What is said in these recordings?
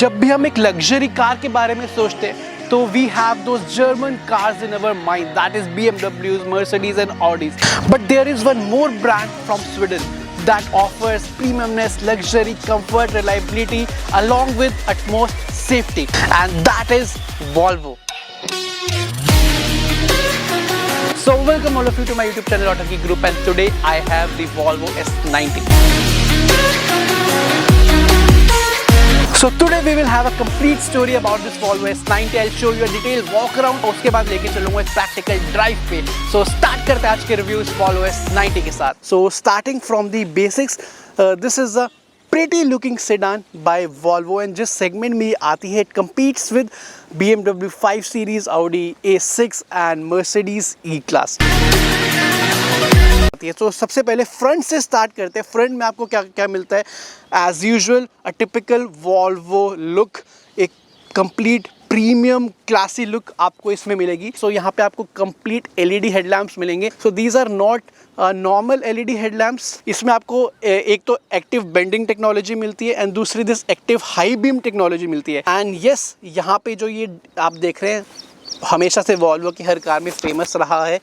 जब भी हम एक लग्जरी कार के बारे में सोचते हैं तो we have those German cars in our mind, that is BMWs, Mercedes and Audis. But there is one more brand from Sweden that offers premiumness, luxury, comfort, reliability along with utmost safety, and that is Volvo. So welcome all of you to my YouTube channel Auto Geek Group, and today I have the Volvo S90. So today we will have a complete story about this Volvo S90. I'll show you a detailed walk around. उसके बाद लेके चलूँगा इस practical drive पे. So start करते हैं आज के review इस Volvo S90 के साथ. So starting from the basics, this is a pretty looking sedan by Volvo, and जिस segment में ये आती है, it competes with BMW 5 Series, Audi A6 and Mercedes E-Class. तो सबसे पहले फ्रंट से स्टार्ट करते हैं. फ्रंट में आपको क्या क्या मिलता है? As usual a typical Volvo look, एक कंप्लीट प्रीमियम क्लासी लुक आपको इसमें मिलेगी. सो यहाँ पे आपको कंप्लीट एलईडी हेडलैम्प्स मिलेंगे. So these are not normal LED headlamps. इसमें आपको एक तो एक्टिव बेंडिंग टेक्नोलॉजी मिलती है एंड दूसरी this active high beam technology मिलती है. एंड यस, यहाँ पे जो ये आप देख रहे हैं, हमेशा से वॉल्वो की हर कार में फेमस रहा है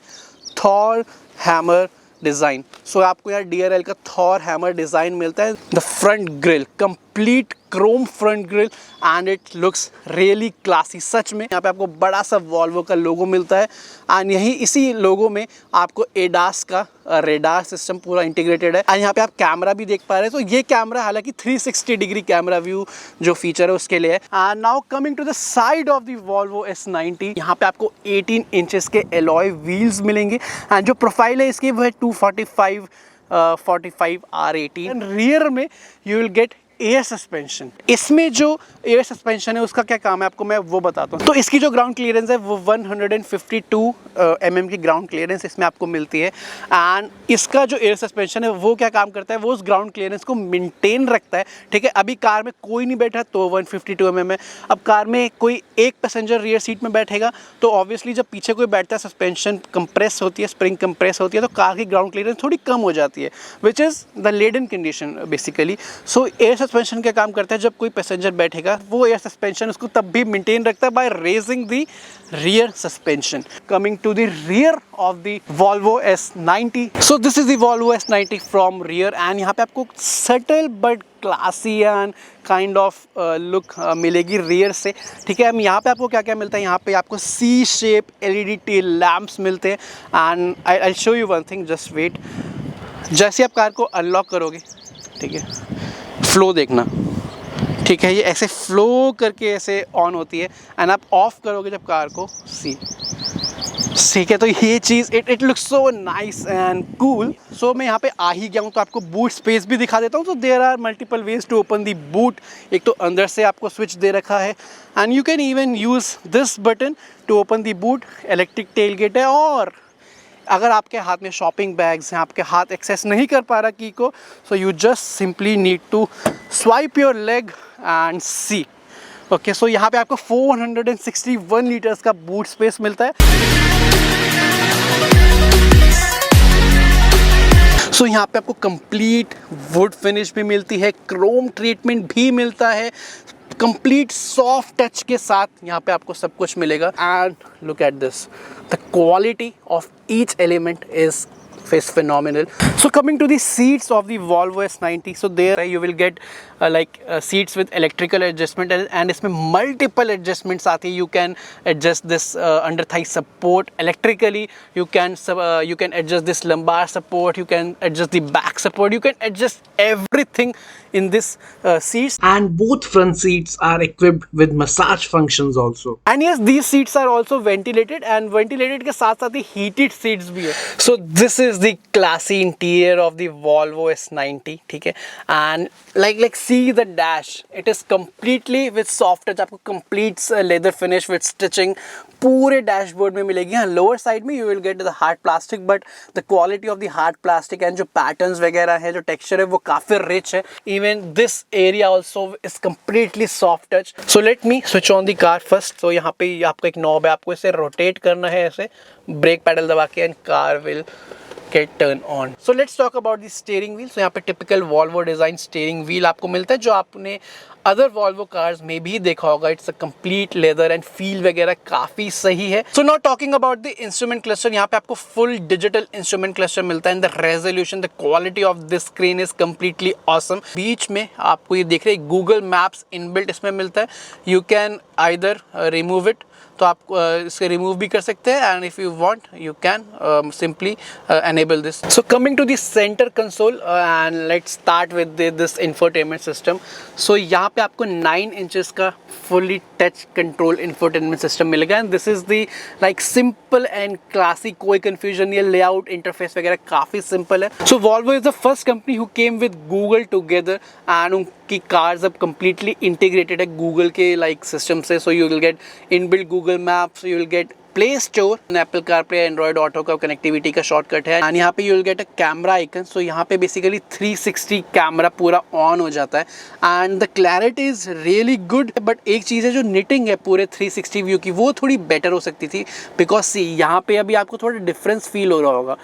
थॉर हैमर डिज़ाइन. सो आपको यहाँ DRL का थॉर हैमर डिज़ाइन मिलता है. The front grille, complete chrome front grille, and it looks really classy. सच में यहाँ पे आपको बड़ा सा वॉल्वो का लोगो मिलता है, एंड यही इसी लोगो में आपको एडास का रेडार सिस्टम पूरा इंटीग्रेटेड है. एंड यहाँ पे आप कैमरा भी देख पा रहे हैं. तो ये कैमरा हालांकि 360 डिग्री कैमरा व्यू जो फीचर है उसके लिए है. And now coming to the side of the Volvo S90, यहाँ पे आपको 18 इंचेस के एलॉय व्हील्स मिलेंगे. एंड जो प्रोफाइल है इसकी वो है 245 45 R18. एंड रियर में you will get air suspension. इसमें जो एयर सस्पेंशन है उसका क्या काम है आपको मैं वो बताता हूँ. तो इसकी जो ग्राउंड क्लियरेंस है वो 152 mm की ग्राउंड क्लियरेंस इसमें आपको मिलती है. एंड इसका जो एयर सस्पेंशन है वो क्या काम करता है, वो उस ग्राउंड क्लियरेंस को मेंटेन रखता है. ठीक है, अभी कार में कोई नहीं बैठा तो 152 mm है. अब कार में कोई एक पैसेंजर रियर सीट में बैठेगा तो ऑब्वियसली जब पीछे कोई बैठता है सस्पेंशन कंप्रेस होती है, स्प्रिंग कंप्रेस होती है, तो कार की ग्राउंड क्लियरेंस थोड़ी कम हो जाती है, which is the laden condition basically. So air suspension क्या काम करता है, जब कोई पैसेंजर बैठेगा वो एयर सस्पेंशन उसको तब भी मेंटेन रखता है by raising the rear suspension. Coming to the rear of the Volvo S90. So this is the Volvo S90 from rear. And यहाँ पे आपको subtle but classy and kind of look मिलेगी rear से. ठीक है, यहाँ पे आपको क्या क्या मिलता है, यहाँ पे आपको C shape LED tail lamps मिलते हैं. And I show you one thing, just wait. जैसे आप कार को अनलॉक करोगे, ठीक है, फ्लो देखना, ठीक है, ये ऐसे फ्लो करके ऐसे ऑन होती है. एंड आप ऑफ करोगे जब कार को, सी, ठीक है, तो ये चीज़ it looks so nice and cool. So मैं यहाँ पे आ ही गया हूँ तो आपको बूट स्पेस भी दिखा देता हूँ. तो there are multiple ways to open the boot. एक तो अंदर से आपको स्विच दे रखा है, and you can even use this button to open the boot. Electric tail gate है, और अगर आपके हाथ में शॉपिंग बैग्स हैं, आपके हाथ एक्सेस नहीं कर पा रहा की को, so you just simply need to swipe your leg and see. Okay, so यहाँ पे आपको 461 लीटर्स का बूट स्पेस मिलता है. सो यहाँ पे आपको कंप्लीट वुड फिनिश भी मिलती है, क्रोम ट्रीटमेंट भी मिलता है, कंप्लीट सॉफ्ट टच के साथ यहाँ पे आपको सब कुछ मिलेगा. And look at this, the quality of each element is phenomenal. So coming to the seats of the Volvo S90, so there you will get seats with electrical adjustment, and इसमें multiple adjustments आती है. You can adjust this under thigh support electrically. You can adjust this lumbar support. You can adjust the back support. You can adjust everything in this seats. And both front seats are equipped with massage functions also. And yes, these seats are also ventilated, and ventilated के साथ साथ ही heated seats भी है. So this is the classy interior of the Volvo S90. ठीक है, and like see the dash, it is completely with soft touch. आपको complete leather finish with stitching पूरे dashboard में मिलेगी. हाँ, लोअर साइड में you will get the hard plastic, but the quality of the hard plastic and जो patterns वगैरह है, जो टेक्सचर है, वो काफ़ी रिच है. Even this area also is completely soft touch. So let me switch on the car first. तो यहाँ पे आपको एक नॉब है, आपको इसे रोटेट करना है ऐसे, ब्रेक पैडल दबा के, and car will get turn on. So let's talk about the steering wheel. So यहाँ पे typical Volvo design steering wheel आपको मिलता है, जो आपने अदर वॉल्वो कार्स में भी देखा होगा, it's a complete leather and feel वगैरह काफ़ी सही है। So now talking about the instrument cluster, यहाँ पे आपको फुल डिजिटल इंस्ट्रूमेंट क्लस्टर मिलता है and the resolution, the quality of this screen is completely awesome. बीच में आपको ये देख रहे हैं गूगल मैप्स इनबिल्ट इसमें मिलता है। You can either remove it, तो आप इसके रिमूव भी कर सकते हैं and if you want you can simply enable this. So coming to the centre console and let's start with this infotainment system. So यहाँ पे आपको 9 इंचेस का fully touch control infotainment system मिलेगा and this is the like simple and classic, कोई confusion ये layout interface वगैरह काफ़ी simple है। सो Volvo is the first company who came with Google together and उनकी कार्स अब कंप्लीटली इंटीग्रेटेड है Google के लाइक सिस्टम से। So you will get inbuilt Google Maps, you will get Play Store, Apple CarPlay, Android Auto का connectivity का shortcut है and यहाँ पे you will get a camera icon. So यहाँ पे बेसिकली 360 कैमरा पूरा ऑन हो जाता है and the clarity is really good. But एक चीज़ है जो निटिंग है पूरे 360 व्यू की, वो थोड़ी बेटर हो सकती थी बिकॉज सी यहाँ पे अभी आपको थोड़ा डिफरेंस फील हो रहा होगा।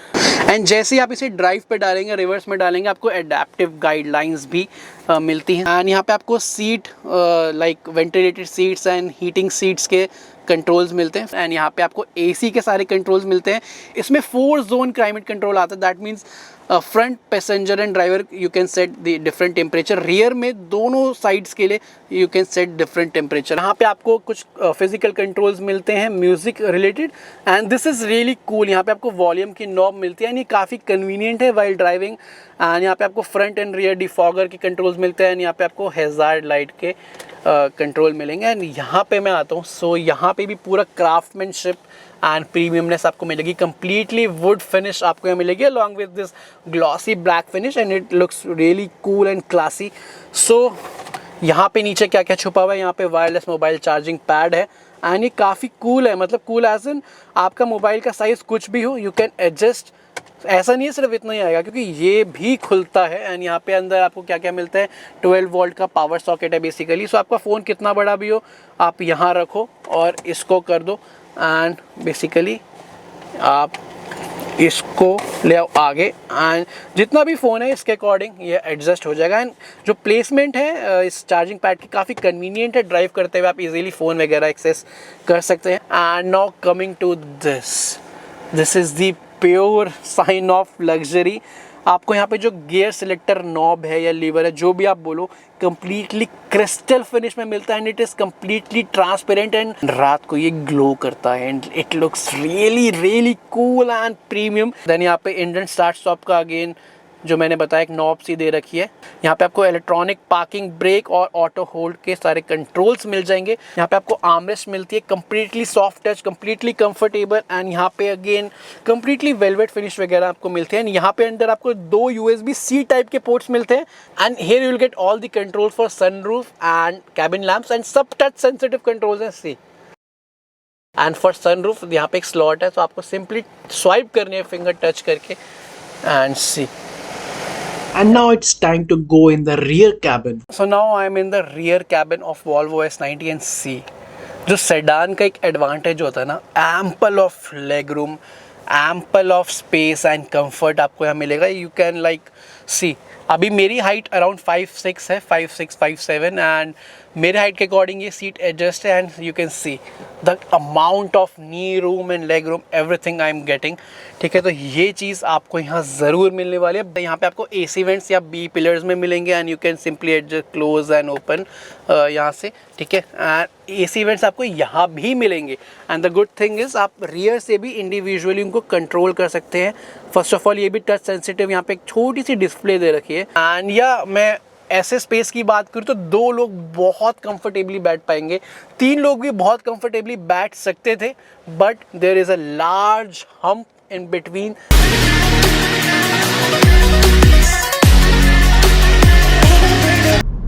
एंड जैसे ही आप इसे ड्राइव पे डालेंगे, रिवर्स में डालेंगे, आपको एडेप्टिव गाइडलाइंस भी मिलती हैं एंड यहाँ पे आपको seat like ventilated seats and heating seats के कंट्रोल्स मिलते हैं एंड यहाँ पे आपको एसी के सारे कंट्रोल्स मिलते हैं। इसमें 4 जोन क्लाइमेट कंट्रोल आता है, that means front passenger and driver you can set the different temperature, rear में दोनों साइड्स के लिए you can set different temperature. यहाँ पे आपको कुछ फिजिकल कंट्रोल्स मिलते हैं music related and this is really cool. यहाँ पे आपको वॉल्यूम की नॉब मिलती है एंड ये काफ़ी कन्वीनियंट है वाइल ड्राइविंग एंड यहाँ पे आपको फ्रंट एंड रियर डिफॉगर के कंट्रोल्स मिलते हैं एंड यहाँ पे आपको हैजार्ड लाइट के कंट्रोल मिलेंगे एंड यहाँ पे मैं आता हूँ। सो यहाँ पे भी पूरा क्राफ्टमैनशिप एंड प्रीमियमनेस आपको मिलेगी, कंप्लीटली वुड फिनिश आपको यहाँ मिलेगी along with this glossy black finish and it looks really cool and classy. So यहाँ पे नीचे क्या क्या छुपा हुआ है, यहाँ पे वायरलेस मोबाइल चार्जिंग पैड है एंड ये काफ़ी कूल है, मतलब कूल एज इन आपका मोबाइल का साइज़ कुछ भी हो यू कैन एडजस्ट। ऐसा नहीं है सिर्फ इतना ही आएगा क्योंकि ये भी खुलता है एंड यहाँ पे अंदर आपको क्या क्या मिलता है, 12 वोल्ट का पावर सॉकेट है बेसिकली। सो आपका फ़ोन कितना बड़ा भी हो आप यहाँ रखो और इसको कर दो एंड बेसिकली आप इसको ले आओ आगे एंड जितना भी फ़ोन है इसके अकॉर्डिंग ये एडजस्ट हो जाएगा एंड जो प्लेसमेंट है इस चार्जिंग पैड की काफ़ी कन्वीनियंट है, ड्राइव करते हुए आप इजीली फ़ोन वगैरह एक्सेस कर सकते हैं। And now coming to this is the pure sign of luxury. आपको यहाँ पे जो गियर सिलेक्टर नॉब है या लीवर है जो भी आप बोलो, कंप्लीटली क्रिस्टल फिनिश में मिलता है and it is completely transparent and रात को ये ग्लो करता है and it looks really really cool and premium. Then यहाँ पे इंजन स्टार्ट स्टॉप का अगेन जो मैंने बताया एक नॉब सी दे रखी है। यहाँ पे आपको इलेक्ट्रॉनिक पार्किंग ब्रेक और ऑटो होल्ड के सारे कंट्रोल्स मिल जाएंगे। यहाँ पे आपको आर्मरेस्ट मिलती है, completely soft touch, completely comfortable and यहाँ पे अगेन कंप्लीटली वेलवेट फिनिश वगैरह आपको मिलते हैं। यहाँ पे अंदर आपको 2 USB-C टाइप के पोर्ट्स मिलते हैं and here you will get all the control for sunroof and cabin lamps and सब टच सेंसिटिव कंट्रोल्स हैं। सी एंड फॉर सनरूफ यहाँ पे एक स्लॉट है तो आपको सिंपली स्वाइप करनी है फिंगर टच करके and see. And now it's time to go in the rear cabin. So now I'm in the rear cabin of Volvo S90 and C. जो सेडान का एक एडवांटेज होता है ना, ample of leg room, ample of space and comfort आपको यहाँ मिलेगा। You can like see, अभी मेरी हाइट अराउंड 5'6" है, 5'6", 5'7" एंड मेरे हाइट के अकॉर्डिंग ये सीट एडजस्ट है and you can see the amount of knee room and leg room everything I am getting. ठीक है, तो ये चीज़ आपको यहाँ ज़रूर मिलने वाली है। यहाँ पे आपको AC वेंट्स या B पिलर्स में मिलेंगे and you can simply adjust close and open यहाँ से। ठीक है, एंड AC वेंट्स आपको यहाँ भी मिलेंगे and the good thing is आप रियर से भी इंडिविजुअली उनको कंट्रोल कर सकते हैं। फर्स्ट ऑफ ऑल ये भी टच सेंसिटिव, यहाँ पे एक छोटी सी डिस्प्ले दे रखी है एंड या मैं ऐसे स्पेस की बात करूँ तो 2 लोग बहुत कंफर्टेबली बैठ पाएंगे, 3 लोग भी बहुत कंफर्टेबली बैठ सकते थे, but there is a large hump in between.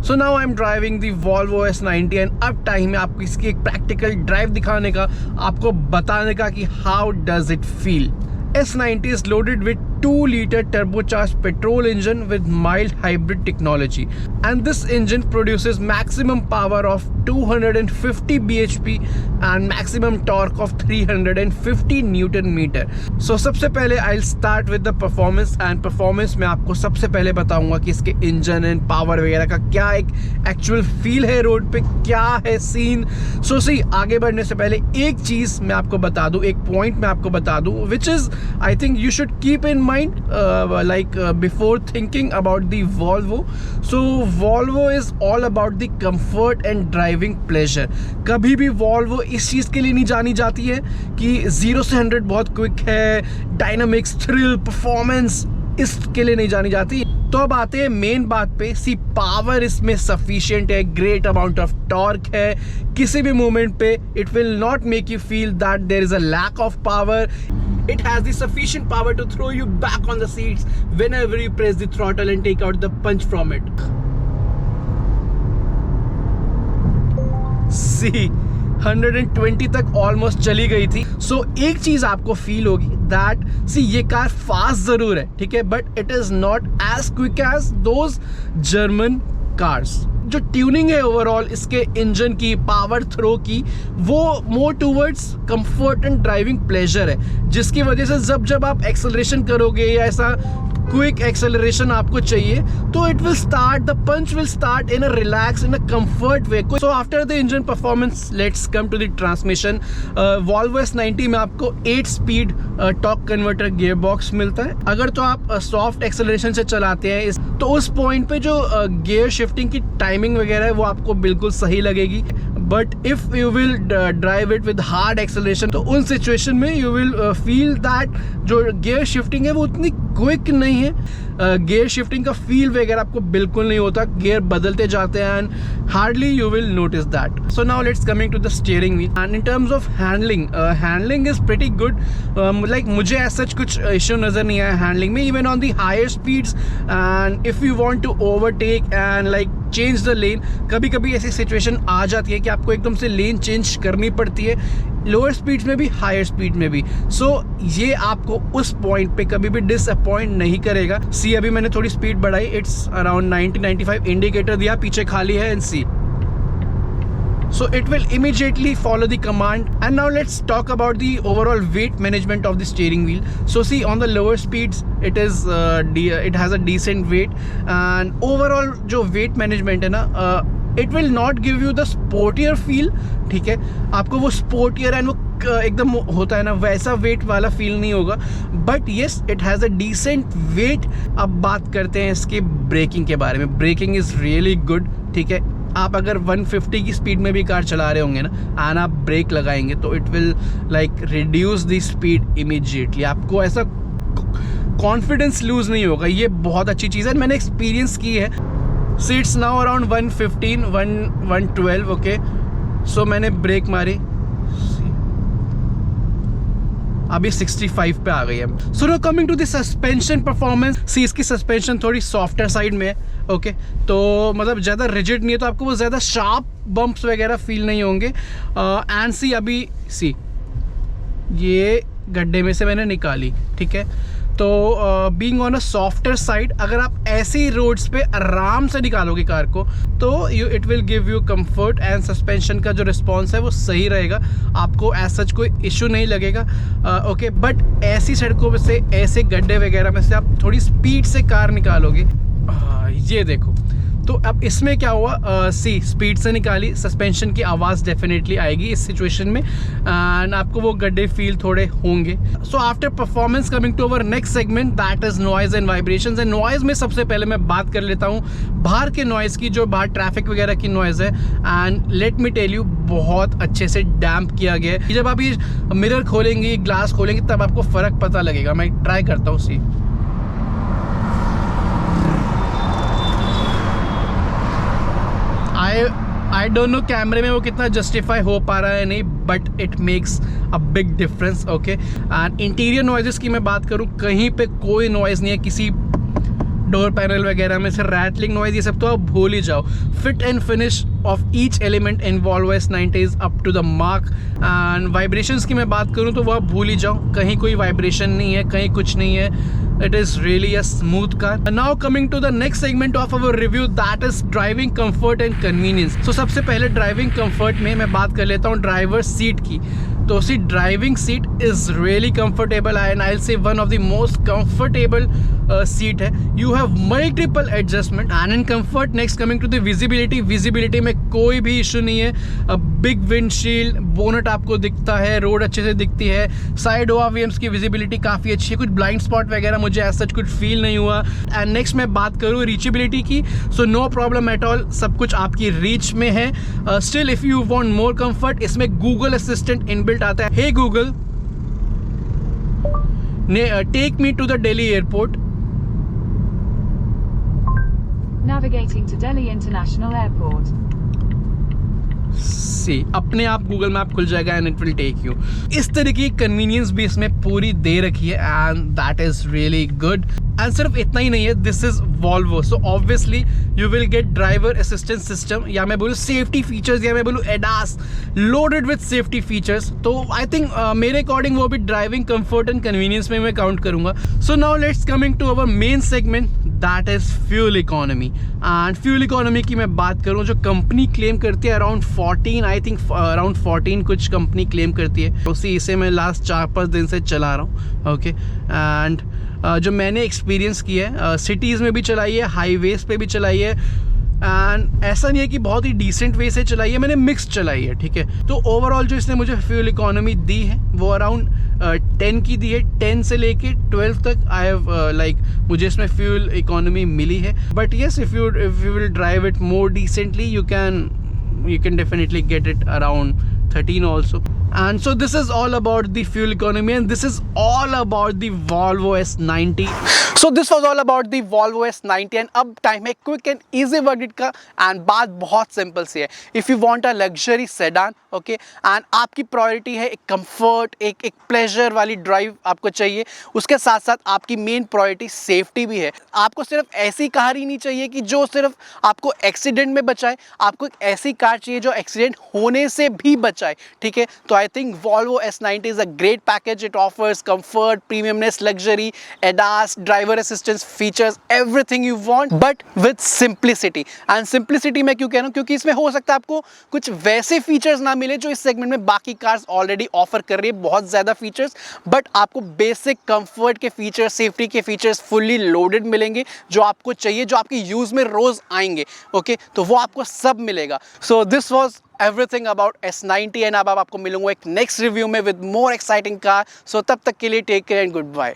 So now I'm driving the Volvo S90 and अब टाइम है आपको इसकी एक प्रैक्टिकल ड्राइव दिखाने का, आपको बताने का कि how does it feel. S90 is loaded with 2-liter turbocharged petrol engine with mild hybrid technology, and this engine produces maximum power of 250 bhp and maximum torque of 350 Newton meter. So सबसे पहले I'll start with the performance and performance में आपको सबसे पहले बताऊंगा कि इसके engine and power वगैरह का क्या एक एक्चुअल फील है, रोड पे क्या है सीन. सो सी आगे बढ़ने से पहले एक चीज़ मैं आपको बता दूं, एक पॉइंट मैं आपको बता दूं which is I think you should keep in mind like before thinking about the Volvo. So Volvo is all about the comfort and driving pleasure. कभी भी Volvo इस चीज़ के लिए नहीं जानी जाती है कि 0 से 100 बहुत क्विक है, डायनामिक्स, थ्रिल, परफॉर्मेंस, इसके लिए नहीं जानी जाती. तो अब आते हैं मेन बात पे. सी पावर इसमें सफिशिएंट है, ग्रेट अमाउंट ऑफ टॉर्क है. किसी भी मोमेंट पे it will not make you feel that there is a lack of power. It has the sufficient power to throw you back on the seats whenever you press the throttle and take out the punch from it. See, 120 तक almost चली गई थी. सो एक चीज आपको feel होगी that सी ये car fast जरूर है, ठीक है, but it is not as quick as those German cars. जो ट्यूनिंग है ओवरऑल इसके इंजन की, पावर थ्रो की, वो more towards comfort and driving pleasure है, जिसकी वजह से जब आप एक्सेलरेशन करोगे या ऐसा क्विक एक्सेलरेशन आपको चाहिए तो it will start, the punch will start in a relax, in a comfort way. So after the engine performance let's come to the transmission. Volvo S90 में आपको 8 speed torque converter gear box मिलता है. अगर तो आप soft acceleration से चलाते हैं तो उस पॉइंट पे जो गियर शिफ्टिंग की टाइमिंग वगैरह है वो आपको बिल्कुल सही लगेगी. But if you will drive it with hard acceleration तो उन सिचुएशन में यू विल फील दैट जो गियर शिफ्टिंग है वो उतनी क्विक नहीं है. गियर शिफ्टिंग का फील वगैरह आपको बिल्कुल नहीं होता, गियर बदलते जाते हैं and hardly you will notice that. So now let's coming to the steering wheel and in terms of handling is pretty good. Like मुझे ऐसा कुछ इश्यू नज़र नहीं आया हैंडलिंग में, even on the higher speeds. And if you want to overtake and like change the lane, कभी कभी ऐसी सिचुएशन आ जाती है कि आपको एकदम से लेन चेंज करनी पड़ती है, लोअर स्पीड्स में भी हायर स्पीड में भी. सो ये आपको उस पॉइंट पे कभी भी डिसअपॉइंट नहीं करेगा. सी अभी मैंने थोड़ी स्पीड बढ़ाई, इट्स अराउंड 90-95, इंडिकेटर दिया, पीछे खाली है and see. So it will immediately follow the command. And now let's talk about the overall weight management of the steering wheel. So see, on the lower speeds it is it has a decent weight, and overall जो weight management है ना, it will not give you the sportier feel. ठीक है, आपको वो sportier and वो एकदम होता है ना वैसा वेट वाला फील नहीं होगा, but yes it has a decent weight. अब बात करते हैं इसके ब्रेकिंग के बारे में. Braking is really good. ठीक है, आप अगर 150 की स्पीड में भी कार चला रहे होंगे ना एंड आप ब्रेक लगाएंगे तो it will like reduce the speed immediately. आपको ऐसा कॉन्फिडेंस लूज नहीं होगा. ये बहुत अच्छी चीज़ है, मैंने एक्सपीरियंस की है. Seats now around 112. Okay, so मैंने ब्रेक मारी, अभी 65 पे आ गई है. So no coming to the suspension performance. See इसकी सस्पेंशन थोड़ी सॉफ्टर साइड में है. ओके, तो मतलब ज़्यादा रिजिड नहीं है, तो आपको वो ज़्यादा शार्प बम्प्स वगैरह फील नहीं होंगे. एंड सी अभी सी ये गड्ढे में से मैंने निकाली, ठीक है, तो being on a softer side, अगर आप ऐसी रोड्स पे आराम से निकालोगे कार को तो it will give you comfort and suspension का जो रिस्पॉन्स है वो सही रहेगा. आपको एज सच कोई इशू नहीं लगेगा. ओके, बट ऐसी सड़कों से, ऐसे गड्ढे वगैरह में से आप थोड़ी स्पीड से कार निकालोगे. ये देखो, तो अब इसमें क्या हुआ, सी स्पीड से निकाली, सस्पेंशन की आवाज़ डेफिनेटली आएगी इस सिचुएशन में एंड आपको वो गड्ढे फील थोड़े होंगे. So after performance coming to our next segment that is noise and vibrations. And noise में सबसे पहले मैं बात कर लेता हूँ बाहर के नॉइज़ की, जो बाहर ट्रैफिक वगैरह की नॉइज़ है. And let me tell you, बहुत अच्छे से डैम्प किया गया है. जब आप ये मिरर खोलेंगे, ग्लास खोलेंगे, तब आपको फ़र्क पता लगेगा. मैं ट्राई करता हूँ. सी आई डोंट नो कैमरे में वो कितना जस्टिफाई हो पा रहा है नहीं, but it makes a big difference. Okay, and interior noises की मैं बात करूँ, कहीं पे कोई नॉइज़ नहीं है, किसी डोर पैनल वगैरह में से रैटलिंग नॉइज ये सब तो आप भूल ही जाओ. Fit and finish of each element in Volvo S90 is up to the mark. And vibrations की मैं बात करूँ तो वो आप भूल ही जाओ, कहीं कोई वाइब्रेशन नहीं है, कहीं कुछ नहीं है. It is really a smooth car. And now coming to the next segment of our review, that is driving comfort and convenience. So सबसे पहले driving comfort में मैं बात कर लेता हूँ ड्राइवर सीट की. तो see driving seat is really comfortable and I will say one of the most comfortable seat है. You have multiple adjustment and in comfort. Next coming to the visibility में कोई भी इशू नहीं है. Big windshield, bonnet आपको दिखता है, road अच्छे से दिखती है, साइड ORVMs की विजिबिलिटी काफ़ी अच्छी है, कुछ ब्लाइंड स्पॉट वगैरह मुझे ऐसा कुछ फील नहीं हुआ. एंड नेक्स्ट मैं बात करूँ रीचेबिलिटी की, so no problem at all, सब कुछ आपकी रीच में है. Still if you want more comfort, इसमें गूगल असिस्टेंट इनबिल्ट आता है. Hey Google, take me to the Delhi airport. Navigating to Delhi International Airport. See अपने आप गूगल मैप खुल जाएगा and it will take you. इस तरह की कन्वीनियंस भी इसमें पूरी दे रखी है and that is really good. And सिर्फ इतना ही नहीं है, this is Volvo, so obviously you will gate driver assistance system, या मैं बोलूँ सेफ्टी फीचर्स, या मैं बोलूँ ADAS loaded with safety features. तो आई थिंक मेरे अकॉर्डिंग वो भी ड्राइविंग कंफर्ट एंड कन्वीनियंस में मैं काउंट करूँगा. So now let's coming to our main segment, that is fuel economy. And fuel economy की मैं बात करूँ, जो कंपनी क्लेम करती है अराउंड 14, आई थिंक अराउंड 14 कुछ कंपनी क्लेम करती है. उसी इसे मैं लास्ट 4-5 दिन से चला रहा हूँ. ओके, एंड जो मैंने एक्सपीरियंस किया है, सिटीज़ में भी चलाई है, हाईवेज पे भी चलाई है, एंड ऐसा नहीं है कि बहुत ही डिसेंट वे से चलाई है, मैंने मिक्स चलाई है. ठीक है, तो ओवरऑल जो इसने मुझे फ्यूल इकोनॉमी दी है वो अराउंड 10 की दी है. 10 से लेके 12 तक आई हैव मुझे इसमें फ्यूल इकोनॉमी मिली है. But yes, if you will drive it more decently, you can definitely get it around 13 also. And so this is all about the fuel economy, and this is all about the Volvo S90. So this was all about the Volvo S90, and अब time है quick and easy verdict का. And बात बहुत simple सी है, if you want a luxury sedan, okay, and आपकी priority है एक comfort, एक प्लेजर वाली ड्राइव आपको चाहिए, उसके साथ साथ आपकी मेन प्रायोरिटी सेफ्टी भी है. आपको सिर्फ ऐसी कार ही नहीं चाहिए कि जो सिर्फ आपको एक्सीडेंट में बचाए, आपको एक ऐसी कार चाहिए जो एक्सीडेंट होने से भी बचाए. ठीक है, तो I think Volvo S90 is a great package. It offers comfort, premiumness, luxury, ADAS, driver assistance features, everything you want, but with simplicity. And simplicity मैं क्यों कह रहा हूँ, क्योंकि इसमें हो सकता है आपको कुछ वैसे फीचर्स ना मिले जो इस सेगमेंट में बाकी कार्स ऑलरेडी ऑफर कर रही है, बहुत ज़्यादा फीचर्स, बट आपको बेसिक कंफर्ट के फीचर्स, सेफ्टी के फीचर्स फुल्ली लोडेड मिलेंगे, जो आपको चाहिए, जो आपके यूज़ में रोज़ आएंगे. ओके, तो वो आपको सब मिलेगा. So this was everything about S90, and अब आपको मिलूंगा एक नेक्स्ट रिव्यू में with more exciting car. So तब तक के लिए take care and good bye.